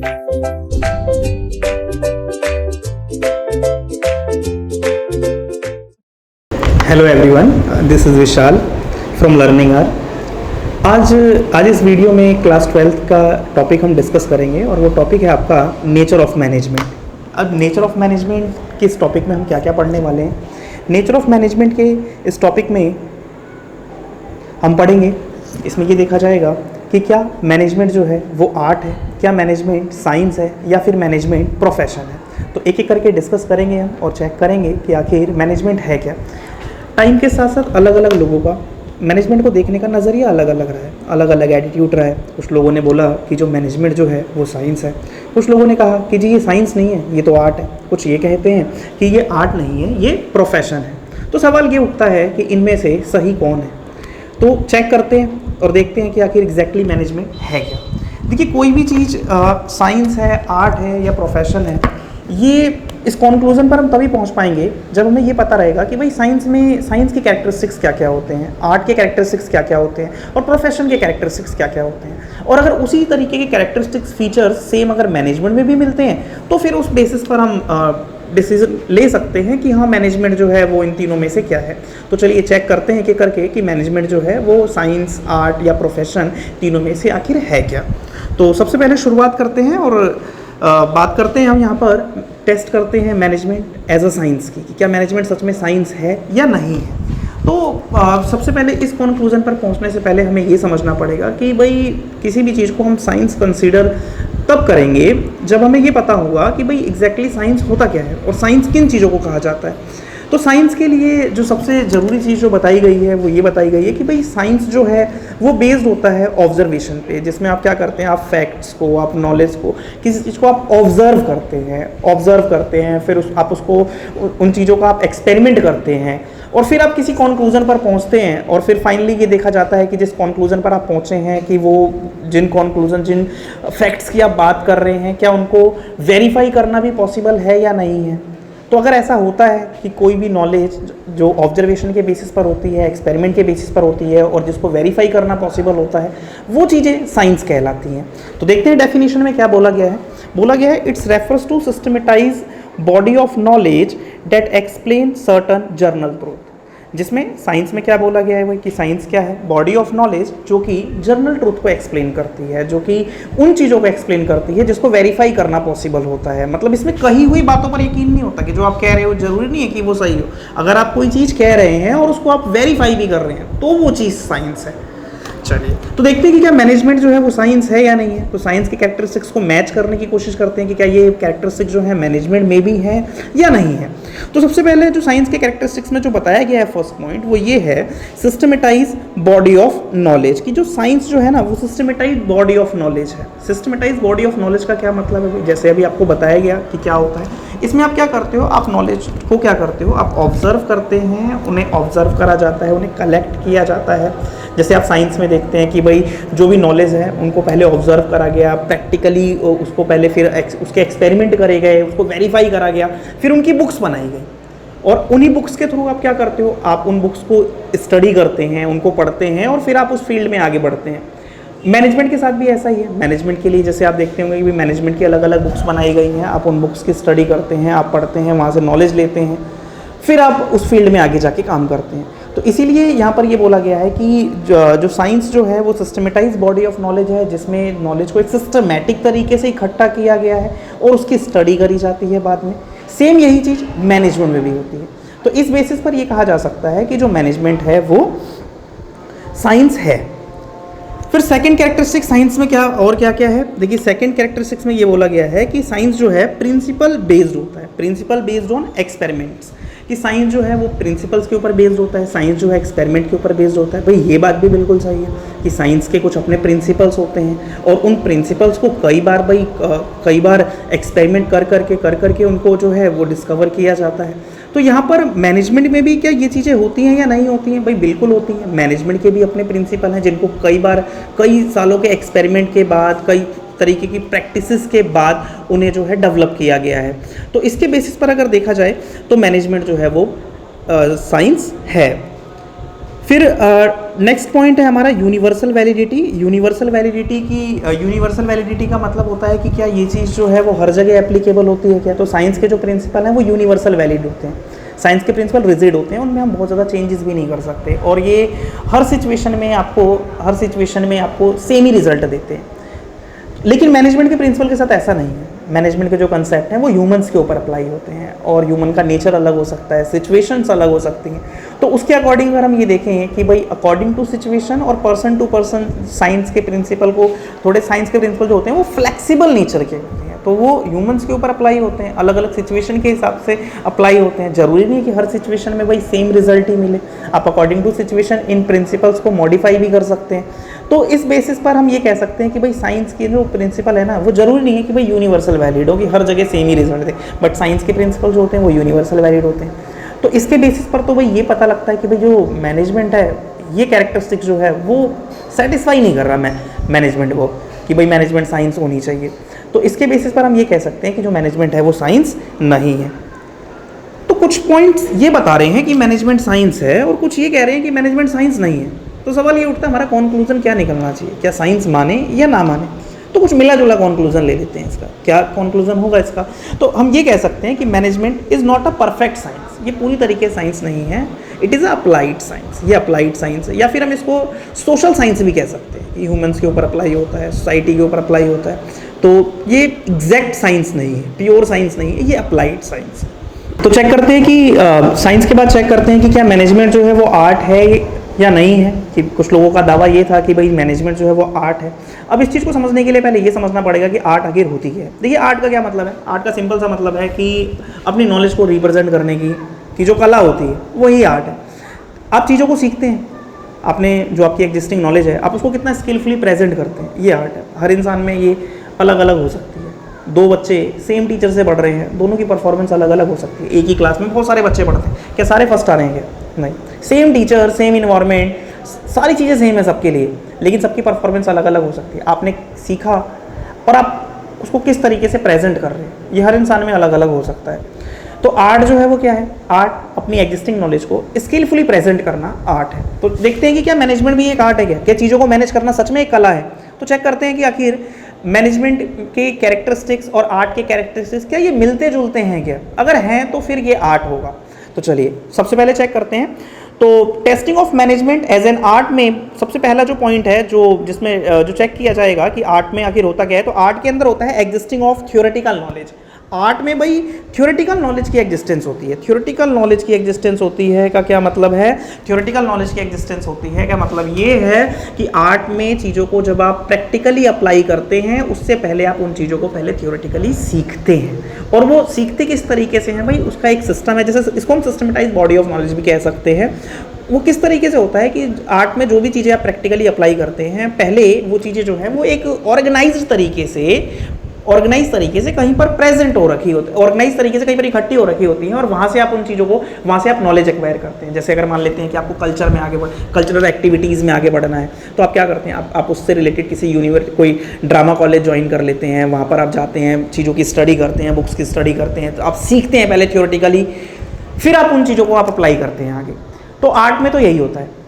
Hello everyone, this is Vishal from learning R. आज इस video में क्लास 12th का टॉपिक हम डिस्कस करेंगे और वो टॉपिक है आपका नेचर ऑफ मैनेजमेंट। अब नेचर ऑफ मैनेजमेंट के इस टॉपिक में हम क्या क्या पढ़ने वाले हैं। नेचर ऑफ मैनेजमेंट के इस टॉपिक में हम पढ़ेंगे, इसमें ये देखा जाएगा कि क्या मैनेजमेंट जो है वो आर्ट है, क्या मैनेजमेंट साइंस है, या फिर मैनेजमेंट प्रोफेशन है। तो एक एक करके डिस्कस करेंगे हम और चेक करेंगे कि आखिर मैनेजमेंट है क्या। टाइम के साथ साथ अलग अलग लोगों का मैनेजमेंट को देखने का नज़रिया अलग अलग रहा है, अलग अलग एटीट्यूड रहा है। कुछ लोगों ने बोला कि जो मैनेजमेंट जो है वो साइंस है, कुछ लोगों ने कहा कि जी ये साइंस नहीं है, ये तो आर्ट है। कुछ ये कहते हैं कि ये आर्ट नहीं है, ये प्रोफेशन है। तो सवाल ये उठता है कि इनमें से सही कौन है। तो चेक करते हैं और देखते हैं कि आखिर एग्जैक्टली मैनेजमेंट है क्या। देखिए, कोई भी चीज़ साइंस है, आर्ट है या प्रोफेशन है, ये इस कॉन्क्लूज़न पर हम तभी पहुंच पाएंगे जब हमें ये पता रहेगा कि भाई साइंस के कैरेक्टरिस्टिक्स क्या क्या होते हैं, आर्ट के कैरेक्टरिस्टिक्स क्या क्या होते हैं और प्रोफेशन के कैरेक्टरिस्टिक्स क्या क्या होते हैं। और अगर उसी तरीके के कैरेक्टरिस्टिक्स फीचर्स सेम अगर मैनेजमेंट में भी मिलते हैं तो फिर उस बेसिस पर हम डिसीजन ले सकते हैं कि हाँ मैनेजमेंट जो है वो इन तीनों में से क्या है। तो चलिए चेक करते हैं कि करके कि मैनेजमेंट जो है वो साइंस, आर्ट या प्रोफेशन तीनों में से आखिर है क्या। तो सबसे पहले शुरुआत करते हैं और बात करते हैं, हम यहाँ पर टेस्ट करते हैं मैनेजमेंट एज अ साइंस की कि क्या मैनेजमेंट सच में साइंस है या नहीं है। तो सबसे पहले इस कंक्लूजन पर पहुँचने से पहले हमें ये समझना पड़ेगा कि भाई किसी भी चीज़ को हम साइंस कंसीडर तब करेंगे जब हमें ये पता होगा कि भाई एग्जैक्टली साइंस होता क्या है और साइंस किन चीज़ों को कहा जाता है। तो साइंस के लिए जो सबसे ज़रूरी चीज़ जो बताई गई है वो ये बताई गई है कि भाई साइंस जो है वो बेस्ड होता है ऑब्जर्वेशन पे, जिसमें आप क्या करते हैं, आप फैक्ट्स को, आप नॉलेज को, किसी चीज़ को आप ऑब्जर्व करते हैं, फिर आप उसको उन चीज़ों का आप एक्सपेरिमेंट करते हैं और फिर आप किसी कॉन्क्लूज़न पर पहुंचते हैं और फिर फाइनली ये देखा जाता है कि जिस कॉन्क्लूज़न पर आप पहुंचे हैं कि वो जिन फैक्ट्स की आप बात कर रहे हैं क्या उनको वेरीफाई करना भी पॉसिबल है या नहीं है। तो अगर ऐसा होता है कि कोई भी नॉलेज जो ऑब्जर्वेशन के बेसिस पर होती है, एक्सपेरिमेंट के बेसिस पर होती है और जिसको वेरीफाई करना पॉसिबल होता है, वो चीज़ें साइंस कहलाती हैं। तो देखते हैं डेफिनेशन में क्या बोला गया है। It's refers to systematize body of knowledge that explain certain general truth. जिसमें साइंस में क्या बोला गया है वो कि साइंस क्या है, बॉडी ऑफ नॉलेज जो कि जर्नल ट्रूथ को एक्सप्लेन करती है, जो कि उन चीज़ों को एक्सप्लेन करती है जिसको वेरीफाई करना पॉसिबल होता है। मतलब इसमें कही हुई बातों पर यकीन नहीं होता कि जो आप कह रहे हो जरूरी नहीं है कि वो सही हो। अगर आप कोई चीज़ कह रहे हैं और उसको आप वेरीफाई भी कर रहे हैं तो वो चीज़ साइंस है। चलिए तो देखते हैं कि क्या मैनेजमेंट जो है वो साइंस है या नहीं है। तो साइंस के कैरेक्टरिस्टिक्स को मैच करने की कोशिश करते हैं कि क्या ये कैरेक्टरिस्टिक्स जो है मैनेजमेंट में भी है या नहीं है। तो सबसे पहले जो साइंस के कैरेक्टरिस्टिक्स में जो बताया गया है फर्स्ट पॉइंट वो ये है सिस्टमेटाइज बॉडी ऑफ नॉलेज की। जो साइंस जो है ना वो सिस्टमेटाइज बॉडी ऑफ नॉलेज है। सिस्टमेटाइज बॉडी ऑफ नॉलेज का क्या मतलब है, जैसे अभी आपको बताया गया कि क्या होता है। इसमें आप क्या करते हो, आप नॉलेज को क्या करते हो, आप ऑब्जर्व करते हैं, उन्हें ऑब्जर्व करा जाता है, उन्हें कलेक्ट किया जाता है। जैसे आप साइंस में देखते हैं कि भाई जो भी नॉलेज है उनको पहले ऑब्जर्व करा गया, प्रैक्टिकली उसको पहले फिर उसके एक्सपेरिमेंट करे गए, उसको वेरीफाई करा गया, फिर उनकी बुक्स बनाई गई और उन्हीं बुक्स के थ्रू आप क्या करते हो, आप उन बुक्स को स्टडी करते हैं, उनको पढ़ते हैं और फिर आप उस फील्ड में आगे बढ़ते हैं। मैनेजमेंट के साथ भी ऐसा ही है। मैनेजमेंट के लिए जैसे आप देखते होंगे कि मैनेजमेंट की अलग अलग बुक्स बनाई गई हैं, आप उन बुक्स की स्टडी करते हैं, आप पढ़ते हैं, वहाँ से नॉलेज लेते हैं, फिर आप उस फील्ड में आगे जाके काम करते हैं। तो इसीलिए यहाँ पर ये बोला गया है कि जो साइंस जो है वो सिस्टमेटाइज बॉडी ऑफ नॉलेज है, जिसमें नॉलेज को एक सिस्टमैटिक तरीके से इकट्ठा किया गया है और उसकी स्टडी करी जाती है बाद में। सेम यही चीज़ मैनेजमेंट में भी होती है। तो इस बेसिस पर ये कहा जा सकता है कि जो मैनेजमेंट है वो साइंस है। फिर सेकंड कैरेक्टरिस्टिक साइंस में क्या और क्या क्या है। देखिए सेकंड कैरेक्टरिस्टिक्स में ये बोला गया है कि साइंस जो है प्रिंसिपल बेस्ड होता है, प्रिंसिपल बेस्ड ऑन एक्सपेरिमेंट्स। कि साइंस जो है वो प्रिंसिपल्स के ऊपर बेस्ड होता है, साइंस जो है एक्सपेरिमेंट के ऊपर बेस्ड होता है। भाई ये बात भी बिल्कुल सही है कि साइंस के कुछ अपने प्रिंसिपल्स होते हैं और उन प्रिंसिपल्स को कई बार एक्सपेरिमेंट कर करके उनको जो है वो डिस्कवर किया जाता है। तो यहाँ पर मैनेजमेंट में भी क्या ये चीज़ें होती हैं या नहीं होती हैं? भाई बिल्कुल होती हैं। मैनेजमेंट के भी अपने प्रिंसिपल हैं जिनको कई सालों के एक्सपेरिमेंट के बाद, कई तरीके की प्रैक्टिसेस के बाद उन्हें जो है डेवलप किया गया है। तो इसके बेसिस पर अगर देखा जाए तो मैनेजमेंट जो है वो साइंस है। फिर नेक्स्ट पॉइंट है हमारा यूनिवर्सल वैलिडिटी। यूनिवर्सल वैलिडिटी का मतलब होता है कि क्या ये चीज़ जो है वो हर जगह एप्लीकेबल होती है क्या। तो साइंस के जो प्रिंसिपल हैं वो यूनिवर्सल वैलिड होते हैं, साइंस के प्रिंसिपल रिजिड होते हैं, उनमें हम बहुत ज़्यादा चेंजेस भी नहीं कर सकते, और ये हर सिचुएशन में आपको सेम ही रिजल्ट देते हैं। लेकिन मैनेजमेंट के प्रिंसिपल के साथ ऐसा नहीं है। मैनेजमेंट के जो कंसेप्ट हैं वो ह्यूमंस के ऊपर अप्लाई होते हैं, और ह्यूमन का नेचर अलग हो सकता है, सिचुएशंस अलग हो सकती हैं। तो उसके अकॉर्डिंग अगर हम ये देखें कि भाई अकॉर्डिंग टू सिचुएशन और पर्सन टू पर्सन साइंस के प्रिंसिपल जो होते हैं वो फ्लेक्सिबल नेचर के होते हैं, तो वो ह्यूमंस के ऊपर अप्लाई होते हैं, अलग अलग सिचुएशन के हिसाब से अप्लाई होते हैं। जरूरी नहीं है कि हर सिचुएशन में भाई सेम रिजल्ट ही मिले, आप अकॉर्डिंग टू सिचुएशन इन प्रिंसिपल्स को मॉडिफाई भी कर सकते हैं। तो इस बेसिस पर हम ये कह सकते हैं कि भाई साइंस के जो प्रिंसिपल है ना, वो जरूरी नहीं है कि भाई यूनिवर्सल वैलिड हो, कि हर जगह same he result they, but science के प्रिंसिपल जो होते हैं वो यूनिवर्सल वैलिड होते हैं। तो इसके बेसिस पर तो भाई ये पता लगता है कि भाई जो मैनेजमेंट है, ये कैरेक्टरिस्टिक जो है वो सेटिस्फाई नहीं कर रहा मैनेजमेंट को, कि भाई मैनेजमेंट साइंस होनी चाहिए। तो इसके बेसिस पर हम ये कह सकते हैं कि जो मैनेजमेंट है वो साइंस नहीं है। तो कुछ पॉइंट्स ये बता रहे हैं कि मैनेजमेंट साइंस है, और कुछ ये कह रहे हैं कि मैनेजमेंट साइंस नहीं है। तो सवाल ये उठता है हमारा कंक्लूजन क्या निकलना चाहिए, क्या साइंस माने या ना माने। तो कुछ मिला जुला कंक्लूजन ले लेते हैं इसका। क्या कंक्लूजन होगा इसका? तो हम ये कह सकते हैं कि management is not a perfect science, ये पूरी तरीके से साइंस नहीं है, it is a applied science. ये अप्लाइड साइंस है, या फिर हम इसको सोशल साइंस भी कह सकते हैं, कि ह्यूमंस के ऊपर अप्लाई होता है, सोसाइटी के ऊपर अप्लाई होता है। तो ये एग्जैक्ट साइंस नहीं है, प्योर साइंस नहीं है, ये अप्लाइड साइंस है। तो चेक करते हैं कि साइंस के बाद चेक करते हैं कि क्या मैनेजमेंट जो है वो आर्ट है या नहीं है। कि कुछ लोगों का दावा ये था कि भाई मैनेजमेंट जो है वो आर्ट है। अब इस चीज़ को समझने के लिए पहले ये समझना पड़ेगा कि आर्ट आखिर होती क्या है। देखिए, आर्ट का क्या मतलब है? आर्ट का सिंपल सा मतलब है कि अपनी नॉलेज को रिप्रेजेंट करने की जो कला होती है वही आर्ट है। आप चीज़ों को सीखते हैं, आपने जो आपकी एग्जिस्टिंग नॉलेज है आप उसको कितना स्किलफुली प्रेजेंट करते हैं, ये आर्ट है। हर इंसान में ये अलग अलग हो सकती है। दो बच्चे सेम टीचर से पढ़ रहे हैं, दोनों की परफॉर्मेंस अलग अलग हो सकती है। एक ही क्लास में बहुत सारे बच्चे पढ़ते हैं, क्या सारे फर्स्ट आ रहे हैं? क्या नहीं। सेम टीचर, सेम इन्वायरमेंट, सारी चीज़ें सेम है सबके लिए, लेकिन सबकी परफॉर्मेंस अलग अलग हो सकती है। आपने सीखा और आप उसको किस तरीके से प्रेजेंट कर रहे हैं, ये हर इंसान में अलग अलग हो सकता है। तो आर्ट जो है वो क्या है? आर्ट अपनी एग्जिस्टिंग नॉलेज को स्किलफुली प्रेजेंट करना आर्ट है। तो देखते हैं कि क्या मैनेजमेंट भी एक आर्ट है क्या चीज़ों को मैनेज करना सच में एक कला है। तो चेक करते हैं कि आखिर मैनेजमेंट के कैरेक्टरिस्टिक्स और आर्ट के कैरेक्टरिस्टिक्स क्या ये मिलते जुलते हैं क्या? अगर हैं तो फिर ये आर्ट होगा। तो चलिए सबसे पहले चेक करते हैं। तो testing of management as an art में सबसे पहला जो पॉइंट है जिसमें जो चेक किया जाएगा कि आर्ट में आखिर होता क्या है, तो आर्ट के अंदर होता है existing of theoretical knowledge. Art में भाई थ्योरेटिकल नॉलेज की एग्जिस्टेंस होती है। थ्योरेटिकल नॉलेज की एग्जिस्टेंस होती है का क्या मतलब है? थ्योरेटिकल नॉलेज की एग्जिस्टेंस होती है का मतलब ये है कि आर्ट में चीज़ों को जब आप प्रैक्टिकली अप्लाई करते हैं उससे पहले आप उन चीज़ों को पहले थ्योरेटिकली सीखते हैं। और वो सीखते किस तरीके से हैं भाई? उसका एक सिस्टम है, जैसे इसको हम सिस्टमेटाइज बॉडी ऑफ नॉलेज भी कह सकते हैं। वो किस तरीके से होता है कि आर्ट में जो भी चीज़ें आप प्रैक्टिकली अप्लाई करते हैं, पहले वो चीज़ें जो हैं वो एक ऑर्गेनाइज तरीके से कहीं पर प्रेजेंट हो रखी होती है, ऑर्गेनाइज तरीके से कहीं पर इकट्ठी हो रखी होती हैं, और वहाँ से आप उन चीज़ों को, वहाँ से आप नॉलेज एक्वायर करते हैं। जैसे अगर मान लेते हैं कि आपको कल्चर में कल्चरल एक्टिविटीज़ में आगे बढ़ना है, तो आप क्या करते हैं? आप उससे रिलेटेड किसी कोई ड्रामा कॉलेज ज्वाइन कर लेते हैं, वहाँ पर आप जाते हैं, चीज़ों की स्टडी करते हैं, बुक्स की स्टडी करते हैं, तो आप सीखते हैं पहले थ्योरेटिकली, फिर आप उन चीज़ों को आप अप्लाई करते हैं आगे। तो आर्ट में तो यही होता है।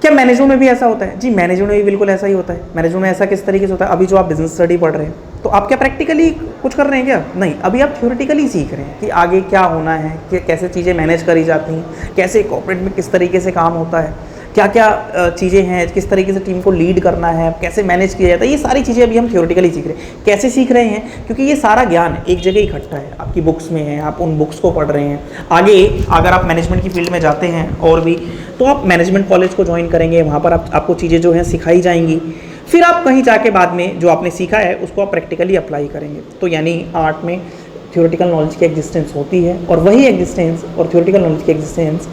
क्या मैनेजमेंट में भी ऐसा होता है? जी, मैनेजमेंट में भी बिल्कुल ऐसा ही होता है। मैनेजमेंट में ऐसा किस तरीके से होता है? अभी जो आप बिजनेस स्टडी पढ़ रहे हैं, तो आप क्या प्रैक्टिकली कुछ कर रहे हैं क्या? नहीं, अभी आप थ्योरेटिकली सीख रहे हैं कि आगे क्या होना है, कि कैसे चीज़ें मैनेज करी जाती हैं, कैसे कॉर्पोरेट में किस तरीके से काम होता है, क्या क्या चीज़ें हैं, किस तरीके से टीम को लीड करना है, कैसे मैनेज किया जाता है। ये सारी चीज़ें अभी हम थ्योरेटिकली सीख रहे हैं। कैसे सीख रहे हैं? क्योंकि ये सारा ज्ञान एक जगह इकट्ठा है, आपकी बुक्स में है, आप उन बुक्स को पढ़ रहे हैं। आगे अगर आप मैनेजमेंट की फील्ड में जाते हैं और भी, तो आप मैनेजमेंट कॉलेज को ज्वाइन करेंगे, वहाँ पर आपको चीज़ें जो हैं सिखाई जाएंगी। फिर आप कहीं जाके बाद में जो आपने सीखा है उसको आप प्रैक्टिकली अप्लाई करेंगे। तो यानी आर्ट में थ्योरेटिकल नॉलेज की एग्जिस्टेंस होती है, और वही एग्जिस्टेंस और थ्योरेटिकल नॉलेज की एग्जिस्टेंस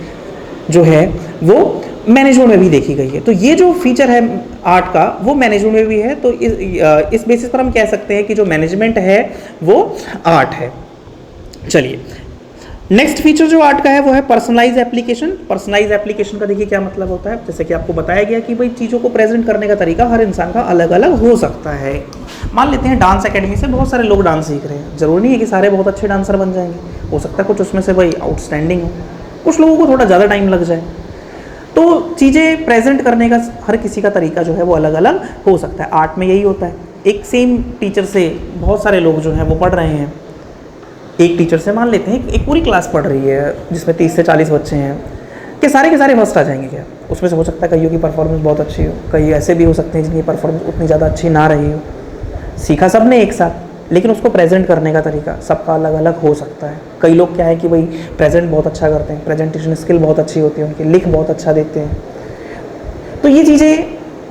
जो है वो मैनेजमेंट में भी देखी गई है। तो ये जो फीचर है आर्ट का वो मैनेजमेंट में भी है। तो इस बेसिस पर हम कह सकते हैं कि जो मैनेजमेंट है वो आर्ट है। चलिए, नेक्स्ट फीचर जो आर्ट का है वो है पर्सनलाइज एप्लीकेशन। पर्सनलाइज एप्लीकेशन का देखिए क्या मतलब होता है। जैसे कि आपको बताया गया कि भाई चीज़ों को प्रेजेंट करने का तरीका हर इंसान का अलग अलग हो सकता है। मान लेते हैं डांस एकेडमी से बहुत सारे लोग डांस सीख रहे हैं, जरूरी नहीं है कि सारे बहुत अच्छे डांसर बन जाएंगे, हो सकता है कुछ उसमें से भाई आउटस्टैंडिंग हो, कुछ लोगों को थोड़ा ज़्यादा टाइम लग जाए। तो चीज़ें प्रेजेंट करने का हर किसी का तरीका जो है वो अलग अलग हो सकता है। आर्ट में यही होता है, एक सेम टीचर से बहुत सारे लोग जो हैं वो पढ़ रहे हैं। एक टीचर से मान लेते हैं एक पूरी क्लास पढ़ रही है जिसमें 30 से 40 बच्चे हैं, कि सारे के सारे फर्स्ट आ जाएंगे क्या? उसमें से हो सकता है कईयों की परफॉर्मेंस बहुत अच्छी हो, कई ऐसे भी हो सकते हैं जिनकी परफॉर्मेंस उतनी ज़्यादा अच्छी ना रही हो। सीखा सब ने एक साथ, लेकिन उसको प्रेजेंट करने का तरीका सबका अलग अलग हो सकता है। कई लोग क्या है कि भाई प्रेजेंट बहुत अच्छा करते हैं, प्रेजेंटेशन स्किल बहुत अच्छी होती है उनकी, लिख बहुत अच्छा देते हैं। तो ये चीज़ें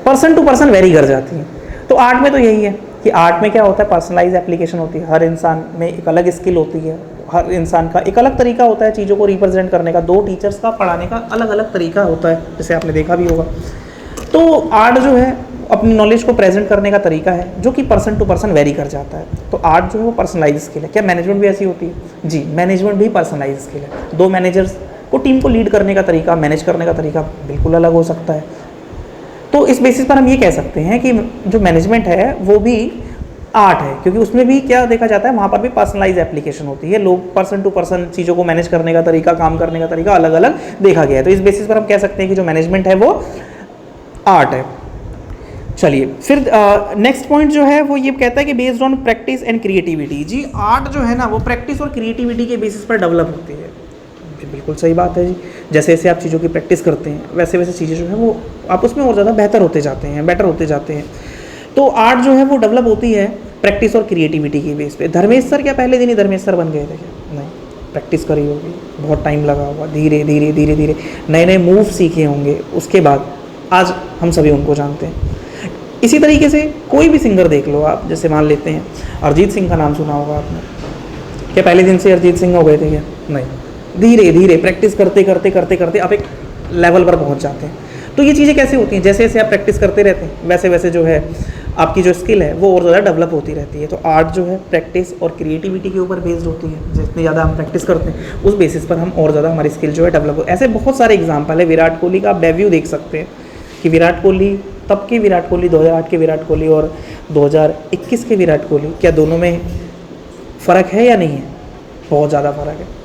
पर्सन टू पर्सन वेरी कर जाती हैं। तो आर्ट में तो यही है कि आर्ट में क्या होता है, पर्सनलाइज एप्लीकेशन होती है। हर इंसान में एक अलग स्किल होती है, हर इंसान का एक अलग तरीका होता है चीज़ों को रिप्रेजेंट करने का। दो टीचर्स का पढ़ाने का अलग अलग तरीका होता है, जैसे आपने देखा भी होगा। तो आर्ट जो है अपनी नॉलेज को प्रेजेंट करने का तरीका है जो कि पर्सन टू पर्सन वेरी कर जाता है। तो आर्ट जो है वो पर्सनलाइज स्किल है। क्या मैनेजमेंट भी ऐसी होती है? जी, मैनेजमेंट भी पर्सनलाइज स्किल है। दो मैनेजर्स को टीम को लीड करने का तरीका, मैनेज करने का तरीका बिल्कुल अलग हो सकता है। तो इस बेसिस पर हम ये कह सकते हैं कि जो मैनेजमेंट है वो भी आर्ट है, क्योंकि उसमें भी क्या देखा जाता है, वहाँ पर भी पर्सनलाइज एप्लीकेशन होती है। लोग पर्सन टू पर्सन चीज़ों को मैनेज करने का तरीका, काम करने का तरीका अलग अलग देखा गया है। तो इस बेसिस पर हम कह सकते हैं कि जो मैनेजमेंट है वो आर्ट है। चलिए फिर नेक्स्ट पॉइंट जो है वो ये कहता है कि based on practice and creativity. जी, आर्ट जो है ना वो प्रैक्टिस और क्रिएटिविटी के बेसिस पर डेवलप होती है। बिल्कुल सही बात है जी। जैसे जैसे आप चीज़ों की प्रैक्टिस करते हैं वैसे वैसे चीज़ें जो है वो आप उसमें और ज़्यादा बेहतर होते जाते हैं, बेटर होते जाते हैं। तो आर्ट जो है वो डेवलप होती है प्रैक्टिस और क्रिएटिविटी के बेस पे। धर्मेश सर क्या पहले दिन ही धर्मेश सर बन गए थे क्या? नहीं, प्रैक्टिस करी होगी, बहुत टाइम लगा होगा, धीरे धीरे धीरे धीरे नए नए मूव सीखे होंगे, उसके बाद आज हम सभी उनको जानते हैं। इसी तरीके से कोई भी सिंगर देख लो आप, जैसे मान लेते हैं अरिजीत सिंह का नाम सुना होगा आपने। क्या पहले दिन से अरिजीत सिंह हो गए थे क्या? नहीं, धीरे धीरे प्रैक्टिस करते करते करते करते आप एक लेवल पर पहुंच जाते हैं। तो ये चीज़ें कैसे होती हैं? जैसे जैसे आप प्रैक्टिस करते रहते हैं वैसे वैसे जो है आपकी जो स्किल है वो और ज़्यादा डेवलप होती रहती है। तो आर्ट जो है प्रैक्टिस और क्रिएटिविटी के ऊपर बेस्ड होती है। जितनी ज़्यादा हम प्रैक्टिस करते हैं उस बेसिस पर हम और ज़्यादा हमारी स्किल जो है डेवलप हो। ऐसे बहुत सारे एग्जाम्पल है। विराट कोहली का आप डेब्यू देख सकते हैं कि विराट कोहली, तब के विराट कोहली, 2008 के विराट कोहली और 2021 के विराट कोहली, क्या दोनों में फ़र्क है या नहीं है? बहुत ज़्यादा फ़र्क है।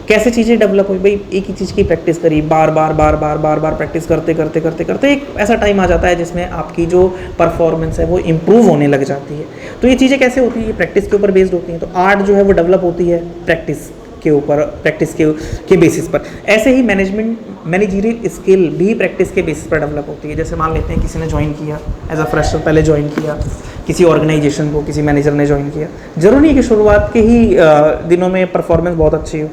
कैसे चीज़ें डेवलप हुई भाई? एक ही चीज़ की प्रैक्टिस करी, बार बार बार बार बार बार प्रैक्टिस करते करते करते करते एक ऐसा टाइम आ जाता है जिसमें आपकी जो परफॉर्मेंस है वो इम्प्रूव होने लग जाती है। तो ये चीज़ें कैसे होती है? ये प्रैक्टिस के ऊपर बेस्ड होती हैं। तो आर्ट जो है वो डेवलप होती है प्रैक्टिस के ऊपर, प्रैक्टिस के बेसिस पर। ऐसे ही मैनेजरियल स्किल भी प्रैक्टिस के बेसिस पर डेवलप होती है। जैसे मान लेते हैं किसी ने ज्वाइन किया एज अ फ्रेशर, पहले ज्वाइन किया किसी ऑर्गेनाइजेशन को, किसी मैनेजर ने ज्वाइन किया, जरूरी नहीं कि शुरुआत के ही दिनों में परफॉर्मेंस बहुत अच्छी हो।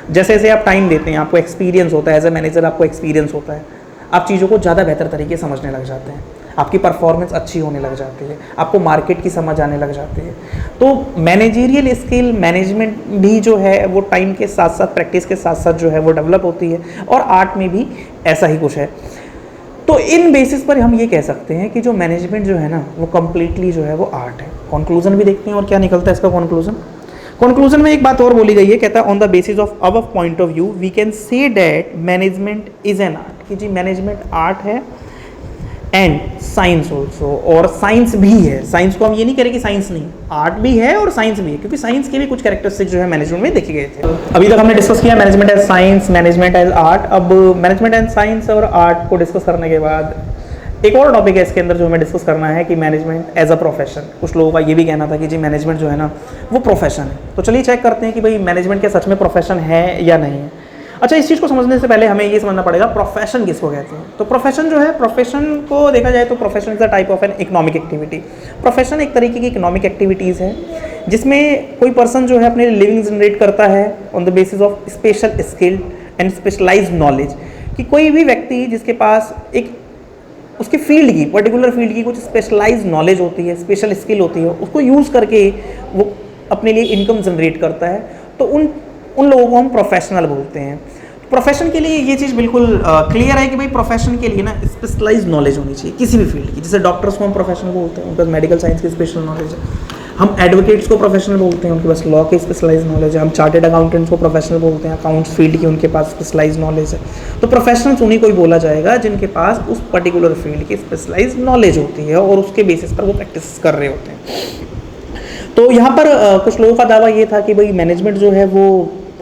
जैसे जैसे आप टाइम देते हैं आपको एक्सपीरियंस होता है, एज अ मैनेजर आपको एक्सपीरियंस होता है, आप चीज़ों को ज़्यादा बेहतर तरीके से समझने लग जाते हैं, आपकी परफॉर्मेंस अच्छी होने लग जाती है, आपको मार्केट की समझ आने लग जाती है। तो मैनेजरियल स्किल, मैनेजमेंट भी जो है वो टाइम के साथ साथ, प्रैक्टिस के साथ साथ जो है वो डेवलप होती है। और आर्ट में भी ऐसा ही कुछ है। तो इन बेसिस पर हम ये कह सकते हैं कि जो मैनेजमेंट जो है ना वो कम्प्लीटली जो है वो आर्ट है। कंक्लूजन भी देखते हैं और क्या निकलता है इसका कंक्लूजन में एक बात और बोली गई है, कहता है on the basis of above point of view we can say that management is an art, कि जी मैनेजमेंट आर्ट है एंड साइंस ऑल्सो, और साइंस भी है। साइंस को हम ये नहीं कह रहे कि साइंस नहीं, आर्ट भी है और साइंस भी है, क्योंकि साइंस के भी कुछ कैरेक्टरिस्टिक जो है मैनेजमेंट में देखे गए थे। अभी तक हमने डिस्कस किया management as science, management as art. अब मैनेजमेंट एज साइंस और आर्ट को डिस्कस करने के बाद एक और टॉपिक है इसके अंदर जो हमें डिस्कस करना है कि मैनेजमेंट एज अ प्रोफेशन। कुछ लोगों का ये भी कहना था कि जी मैनेजमेंट जो है ना वो प्रोफेशन है। तो चलिए चेक करते हैं कि भाई मैनेजमेंट क्या सच में प्रोफेशन है या नहीं है। अच्छा, इस चीज़ को समझने से पहले हमें ये समझना पड़ेगा प्रोफेशन किसको कहते हैं। तो प्रोफेशन जो है, प्रोफेशन को देखा जाए तो profession is a type of an economic activity. Profession एक तरीके की इकोनॉमिक एक्टिविटीज़ है जिसमें कोई पर्सन जो है अपनी लिविंग जनरेट करता है on the basis of special skill and specialised knowledge. कि कोई भी व्यक्ति जिसके पास एक उसके फील्ड की, पर्टिकुलर फील्ड की कुछ स्पेशलाइज्ड नॉलेज होती है, स्पेशल स्किल होती है, उसको यूज़ करके वो अपने लिए इनकम जनरेट करता है, तो उन लोगों को हम प्रोफेशनल बोलते हैं। प्रोफेशन के लिए ये चीज़ बिल्कुल क्लियर है कि भाई प्रोफेशन के लिए ना स्पेशलाइज्ड नॉलेज होनी चाहिए किसी भी फील्ड की। जैसे डॉक्टर्स को हम प्रोफेशनल बोलते हैं, उनके पास मेडिकल साइंस की स्पेशल नॉलेज है। हम एडवोकेट्स को प्रोफेशनल बोलते हैं, उनके पास लॉ की स्पेशलाइज्ड नॉलेज है। हम चार्टेड अकाउंटेंट्स को प्रोफेशनल बोलते हैं, अकाउंट्स फील्ड की उनके पास स्पेशलाइज्ड नॉलेज है। तो प्रोफेशनल्स उन्हीं को ही बोला जाएगा जिनके पास उस पर्टिकुलर फील्ड की स्पेशलाइज्ड नॉलेज होती है और उसके बेसिस पर वो प्रैक्टिस कर रहे होते हैं। तो यहाँ पर कुछ लोगों का दावा ये था कि भाई मैनेजमेंट जो है वो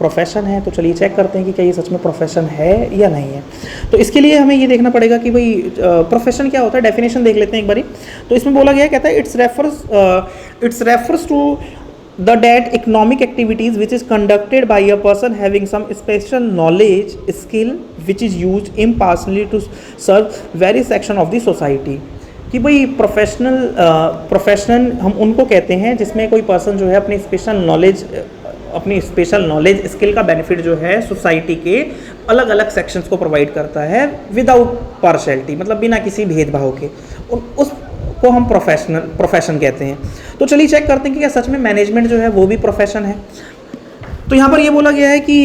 प्रोफेशन है, तो चलिए चेक करते हैं कि क्या ये सच में प्रोफेशन है या नहीं है। तो इसके लिए हमें ये देखना पड़ेगा कि भाई प्रोफेशन क्या होता है, डेफिनेशन देख लेते हैं एक बारी। तो इसमें बोला गया, कहता है it's refers to the that economic activities which is conducted by a person having some special knowledge skill which is used impartially to serve various section of the society। कि भाई प्रोफेशनल हम उनको कहते हैं जिसमें कोई पर्सन जो है अपनी स्पेशल नॉलेज स्किल का बेनिफिट जो है सोसाइटी के अलग अलग सेक्शंस को प्रोवाइड करता है विदाउट पार्शियलिटी, मतलब बिना किसी भेदभाव के, उसको हम प्रोफेशन कहते हैं। तो चलिए चेक करते हैं कि क्या सच में मैनेजमेंट जो है वो भी प्रोफेशन है। तो यहाँ पर ये बोला गया है कि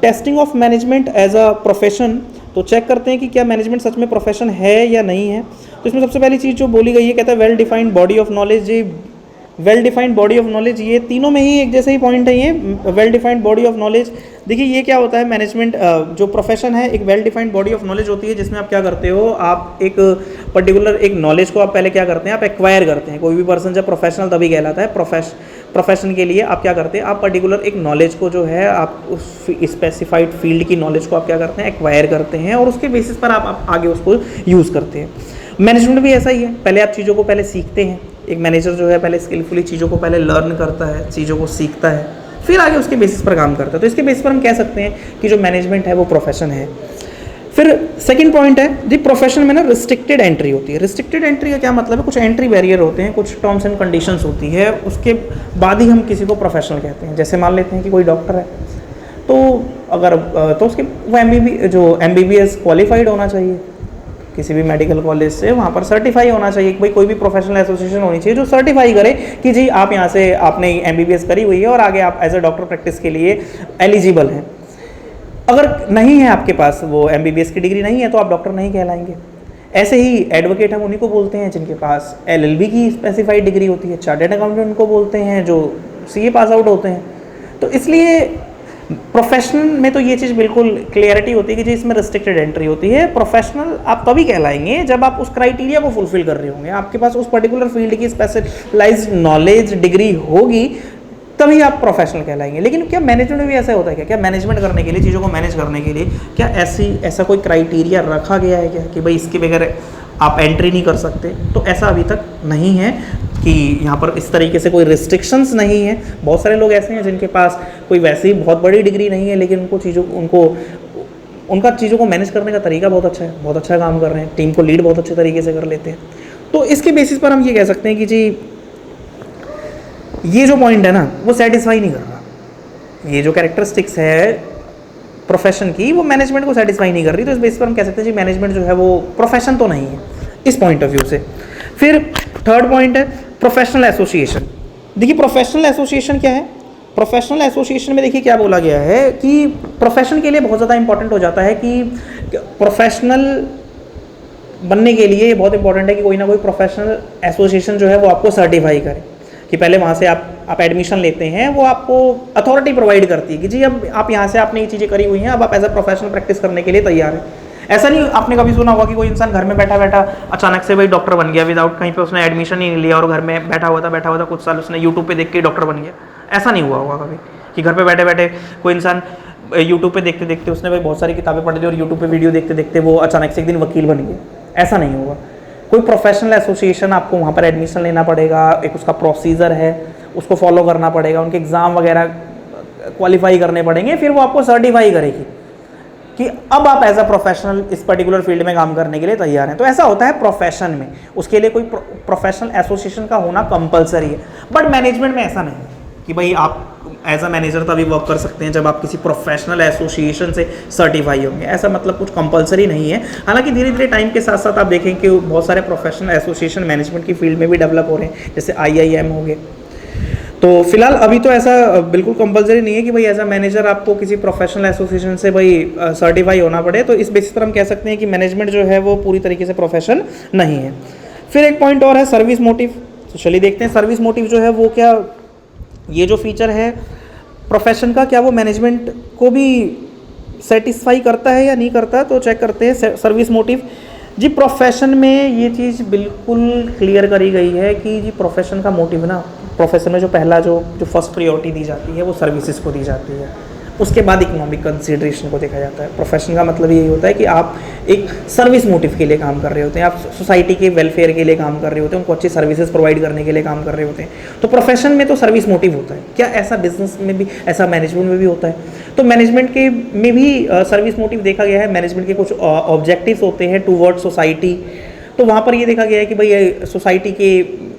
testing of management as a profession. तो चेक करते हैं कि क्या मैनेजमेंट सच में प्रोफेशन है या नहीं है। तो इसमें सबसे पहली चीज़ जो बोली गई है, कहता है well defined body of knowledge. ये well defined body of knowledge, ये तीनों में ही एक जैसे ही पॉइंट है। ये well defined body of knowledge, देखिए ये क्या होता है, मैनेजमेंट जो प्रोफेशन है एक well defined body of knowledge होती है जिसमें आप क्या करते हो, आप एक पर्टिकुलर एक नॉलेज को आप पहले क्या करते हैं, आप एक्वायर करते हैं। कोई भी पर्सन जब प्रोफेशनल तभी कहलाता है। प्रोफेशन के लिए आप क्या करते हैं, आप पर्टिकुलर एक नॉलेज को जो है आप उस स्पेसिफाइड फील्ड की नॉलेज को आप क्या करते हैं, एक्वायर करते हैं और उसके बेसिस पर आप आगे उसको यूज़ करते हैं। मैनेजमेंट भी ऐसा ही है, पहले आप चीज़ों को पहले सीखते हैं। एक मैनेजर जो है पहले स्किलफुली चीज़ों को पहले लर्न करता है, चीज़ों को सीखता है, फिर आगे उसके बेसिस पर काम करता है। तो इसके बेसिस पर हम कह सकते हैं कि जो मैनेजमेंट है वो प्रोफेशन है। फिर सेकंड पॉइंट है जी, प्रोफेशन में ना रिस्ट्रिक्टेड एंट्री होती है। रिस्ट्रिक्टेड एंट्री का क्या मतलब है, कुछ एंट्री बैरियर होते हैं, कुछ टर्म्स एंड कंडीशंस होती है, उसके बाद ही हम किसी को प्रोफेशनल कहते हैं। जैसे मान लेते हैं कि कोई डॉक्टर है, तो अगर तो उसके वो MBBS क्वालिफाइड होना चाहिए किसी भी मेडिकल कॉलेज से, वहाँ पर सर्टिफाई होना चाहिए कि भाई कोई भी प्रोफेशनल एसोसिएशन होनी चाहिए जो सर्टिफाई करे कि जी आप यहाँ से आपने MBBS करी हुई है और आगे आप एज ए डॉक्टर प्रैक्टिस के लिए एलिजिबल हैं। अगर नहीं है आपके पास वो MBBS की डिग्री नहीं है तो आप डॉक्टर नहीं कहलाएंगे। ऐसे ही एडवोकेट हम उन्हीं को बोलते हैं जिनके पास LLB की स्पेसिफाइड डिग्री होती है। चार्टर्ड अकाउंटेंट उनको बोलते हैं जो CA पास आउट होते हैं। तो इसलिए प्रोफेशनल में तो ये चीज़ बिल्कुल क्लियरिटी होती है कि जी इसमें रिस्ट्रिक्टेड एंट्री होती है। प्रोफेशनल आप तभी कहलाएंगे जब आप उस क्राइटेरिया को फुलफिल कर रहे होंगे, आपके पास उस पर्टिकुलर फील्ड की स्पेशलाइज्ड नॉलेज डिग्री होगी, तभी आप प्रोफेशनल कहलाएंगे। लेकिन क्या मैनेजमेंट में भी ऐसा होता है क्या मैनेजमेंट करने के लिए, चीज़ों को मैनेज करने के लिए क्या ऐसा कोई क्राइटेरिया रखा गया है क्या कि भाई इसके बगैर आप एंट्री नहीं कर सकते? तो ऐसा अभी तक नहीं है कि यहाँ पर इस तरीके से कोई रिस्ट्रिक्शंस नहीं है। बहुत सारे लोग ऐसे हैं जिनके पास कोई वैसे ही बहुत बड़ी डिग्री नहीं है, लेकिन उनका चीज़ों को मैनेज करने का तरीका बहुत अच्छा है, बहुत अच्छा काम कर रहे हैं, टीम को लीड बहुत अच्छे तरीके से कर लेते हैं। तो इसके बेसिस पर हम ये कह सकते हैं कि जी ये जो पॉइंट है ना वो सेटिस्फाई नहीं कर रहा। ये जो कैरेक्टरिस्टिक्स है प्रोफेशन की वो मैनेजमेंट को सेटिस्फाई नहीं कर रही। तो इस बेसिस पर हम कह सकते हैं जी मैनेजमेंट जो है वो प्रोफेशन तो नहीं है इस पॉइंट ऑफ व्यू से। फिर थर्ड पॉइंट है प्रोफेशनल एसोसिएशन। देखिए प्रोफेशनल एसोसिएशन क्या है, प्रोफेशनल एसोसिएशन में देखिए क्या बोला गया है कि प्रोफेशन के लिए बहुत ज़्यादा इंपॉर्टेंट हो जाता है कि प्रोफेशनल बनने के लिए बहुत इंपॉर्टेंट है कि कोई ना कोई प्रोफेशनल एसोसिएशन जो है वो आपको सर्टिफाई करे, कि पहले वहाँ से आप एडमिशन लेते हैं, वो आपको अथॉरिटी प्रोवाइड करती है कि जी अब आप यहाँ से आपने ये चीज़ें करी हुई हैं, अब आप एज अ प्रोफेशनल प्रैक्टिस करने के लिए तैयार हैं। ऐसा नहीं आपने कभी सुना होगा कि कोई इंसान घर में बैठा बैठा अचानक से भाई डॉक्टर बन गया विदाउट कहीं पे उसने एडमिशन ही नहीं लिया और घर में बैठा हुआ था कुछ साल उसने यूट्यूब पे देख के डॉक्टर बन गया। ऐसा नहीं हुआ होगा कभी कि घर पे बैठे बैठे कोई इंसान यूट्यूब पे देखते देखते उसने भाई बहुत सारी किताबें पढ़ ली और यूट्यूब पे वीडियो देखते देखते वो अचानक से एक दिन वकील बन गया। ऐसा नहीं होगा। कोई प्रोफेशनल एसोसिएशन आपको वहाँ पर एडमिशन लेना पड़ेगा, एक उसका प्रोसीजर है, उसको फॉलो करना पड़ेगा, उनके एग्ज़ाम वगैरह क्वालिफाई करने पड़ेंगे, फिर वो आपको सर्टिफाई करेगी कि अब आप एज अ प्रोफेशनल इस पर्टिकुलर फील्ड में काम करने के लिए तैयार हैं। तो ऐसा होता है प्रोफेशन में, उसके लिए कोई प्रोफेशनल एसोसिएशन का होना कंपलसरी है। बट मैनेजमेंट में ऐसा नहीं कि भाई आप एज अ मैनेजर तभी वर्क कर सकते हैं जब आप किसी प्रोफेशनल एसोसिएशन से सर्टिफाई होंगे। ऐसा मतलब कुछ कंपलसरी नहीं है। हालांकि धीरे धीरे टाइम के साथ साथ आप देखें कि बहुत सारे प्रोफेशनल एसोसिएशन मैनेजमेंट की फील्ड में भी डेवलप हो रहे हैं, जैसे IIM हो गए। तो फिलहाल अभी तो ऐसा बिल्कुल कंपलसरी नहीं है कि भाई एज अ मैनेजर आपको किसी प्रोफेशनल एसोसिएशन से भाई सर्टिफाई होना पड़े। तो इस बेसिस पर हम कह सकते हैं कि मैनेजमेंट जो है वो पूरी तरीके से प्रोफेशन नहीं है। फिर एक पॉइंट और है सर्विस मोटिव। तो चलिए देखते हैं सर्विस मोटिव जो है वो क्या, ये जो फीचर है प्रोफेशन का, क्या वो मैनेजमेंट को भी सेटिस्फाई करता है या नहीं करता। तो चेक करते हैं सर्विस मोटिव। जी प्रोफेशन में ये चीज़ बिल्कुल क्लियर करी गई है कि जी प्रोफेशन का मोटिव ना, प्रोफेशन में जो पहला जो फर्स्ट प्रायोरिटी दी जाती है वो सर्विसेज को दी जाती है। उसके बाद इकोनॉमिक कंसिडरेशन को देखा जाता है। प्रोफेशन का मतलब यही होता है कि आप एक सर्विस मोटिव के लिए काम कर रहे होते हैं, आप सोसाइटी के वेलफेयर के लिए काम कर रहे होते हैं, उनको अच्छी सर्विसेज प्रोवाइड करने के लिए काम कर रहे होते हैं। तो प्रोफेशन में तो सर्विस मोटिव होता है। क्या ऐसा बिजनेस में भी, ऐसा मैनेजमेंट में भी होता है? तो मैनेजमेंट के में भी सर्विस मोटिव देखा गया है। मैनेजमेंट के कुछ ऑब्जेक्टिव्स होते हैं टूवर्ड सोसाइटी। तो वहाँ पर ये देखा गया है कि भाई सोसाइटी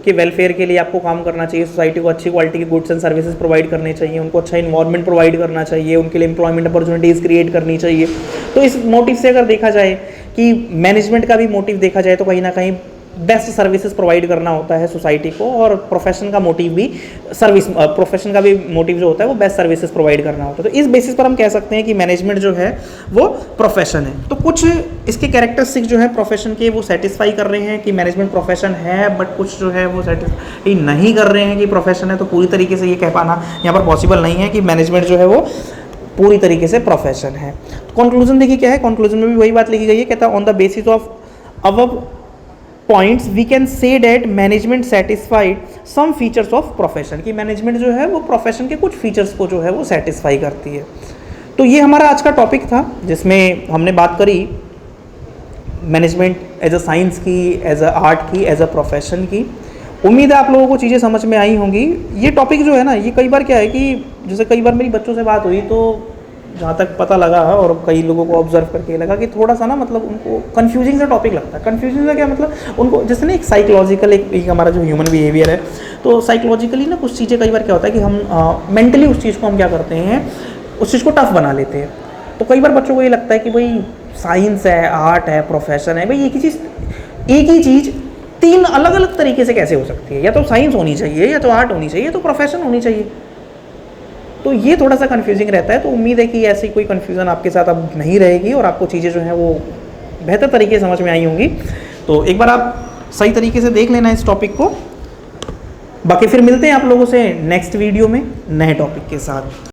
के वेलफेयर के लिए आपको काम करना चाहिए, सोसाइटी को अच्छी क्वालिटी की गुड्स एंड सर्विसेज प्रोवाइड करने चाहिए, उनको अच्छा इन्वायरमेंट प्रोवाइड करना चाहिए, उनके लिए एम्प्लॉयमेंट अपॉर्चुनिटीज़ क्रिएट करनी चाहिए। तो इस मोटिव से अगर देखा जाए कि मैनेजमेंट का भी मोटिव देखा जाए तो कहीं ना कहीं बेस्ट सर्विसेज प्रोवाइड करना होता है सोसाइटी को, और प्रोफेशन का मोटिव भी प्रोफेशन का भी मोटिव जो होता है वो बेस्ट सर्विसेज प्रोवाइड करना होता है। तो इस बेसिस पर हम कह सकते हैं कि मैनेजमेंट जो है वो प्रोफेशन है। तो कुछ इसके कैरेक्टरिस्टिक जो है प्रोफेशन के वो सेटिस्फाई कर रहे हैं कि मैनेजमेंट प्रोफेशन है, बट कुछ जो है वो सेटिस्फाई नहीं कर रहे हैं कि प्रोफेशन है। तो पूरी तरीके से ये कह पाना यहाँ पर पॉसिबल नहीं है कि मैनेजमेंट जो है वो पूरी तरीके से प्रोफेशन है। कंक्लूजन देखिए क्या है, कंक्लूजन में भी वही बात लिखी गई है, कहता है on the basis of above points we can say that management satisfied some features of profession, की मैनेजमेंट जो है वो प्रोफेशन के कुछ फीचर्स को जो है वो सेटिस्फाई करती है। तो ये हमारा आज का टॉपिक था जिसमें हमने बात करी मैनेजमेंट एज अ साइंस की, एज अ आर्ट की, एज अ प्रोफेशन की। उम्मीद है आप लोगों को चीज़ें समझ में आई होंगी। ये टॉपिक जो है ना, ये कई बार क्या है कि जैसे कई बार मेरी बच्चों से बात हुई तो जहाँ तक पता लगा और कई लोगों को ऑब्जर्व करके लगा कि थोड़ा सा ना मतलब उनको कन्फ्यूजिंग सा टॉपिक लगता है। कन्फ्यूजिंग का क्या मतलब, उनको जैसे ना एक साइकोलॉजिकल एक हमारा जो ह्यूमन बिहेवियर है, तो साइकोलॉजिकली ना कुछ चीज़ें कई बार क्या होता है कि हम मेंटली उस चीज़ को हम क्या करते हैं, उस चीज़ को टफ बना लेते हैं। तो कई बार बच्चों को ये लगता है कि भाई साइंस है, आर्ट है, प्रोफेशन है, भाई एक ही चीज़ तीन अलग अलग तरीके से कैसे हो सकती है? या तो साइंस होनी चाहिए, या तो आर्ट होनी चाहिए, या तो प्रोफेशन होनी चाहिए। तो ये थोड़ा सा कन्फ्यूजिंग रहता है। तो उम्मीद है कि ऐसी कोई कन्फ्यूज़न आपके साथ अब नहीं रहेगी और आपको चीज़ें जो हैं वो बेहतर तरीके से समझ में आई होंगी। तो एक बार आप सही तरीके से देख लेना इस टॉपिक को। बाकी फिर मिलते हैं आप लोगों से नेक्स्ट वीडियो में नए टॉपिक के साथ।